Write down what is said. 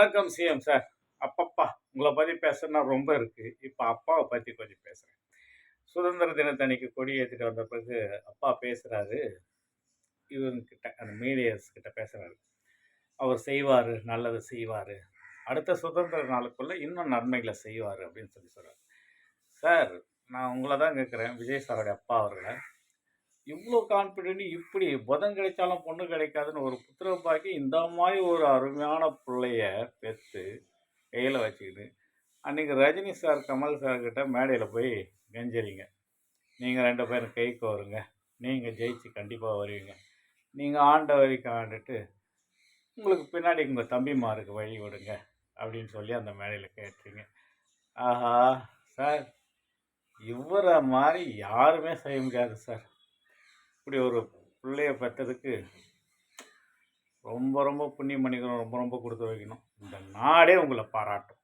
வணக்கம் CM sir. அப்பப்பா! உங்கள பத்தி பேசணும்னா ரொம்ப இருக்கு. இப்ப அப்பாவ பத்தி கொஞ்சம் பேசுறேன். சுதந்திர தினத்தன்னைக்கு கொடி ஏத்திட்டு வந்த பிறகு அப்பா பேசுறாரு. இவங்ககிட்ட அந்த மீடியாஸ் கிட்ட பேசுறாரு. அவர் செய்வாரு, நல்லது செய்வாரு. அடுத்த சுதந்திர நாளுக்குள்ள இன்னும் நன்மைகள செய்வாரு அப்படின்னு சொல்றாரு. சார், நான் உங்கள தான் கேட்கிறேன். விஜய் சாருடைய அப்பா அவர்கள. இவ்ளோ கான்ஃபிடென்ட் இப்படி புதன் கிடைச்சாலும் பொண்ணு கிடைக்காதுன்னு ஒரு புத்திர பாக்கி இந்த மாரி ஒரு அருமையான புள்ளைய பெத்து கையில வச்சுக்கிட்டு, அன்னைக்கு ரஜினி சார், கமல் சார் கிட்ட மேடையில போய் கெஞ்சறீங்க. நீங்க 2 பேரும் கை கோருங்க. நீங்க ஜெயிச்சு கண்டிப்பா வருவீங்க. நீங்க ஆண்ட வரைக்கும் ஆண்டுட்டு, உங்களுக்கு பின்னாடி உங்க தம்பிமாருக்கு வழி விடுங்க. அப்படின்னு சொல்லி அந்த மேடையில கேட்டீங்க. ஆஹா! சார், இவர மாரி யாருமே செய்ய முடியாது சார். இப்படி ஒரு புள்ளைய பெத்ததுக்கு ரொம்ப ரொம்ப புண்ணியம் பண்ணிக்கணும். ரொம்ப ரொம்ப குடுத்து வைக்கணும். இந்த நாடே உங்கள பாராட்டும்.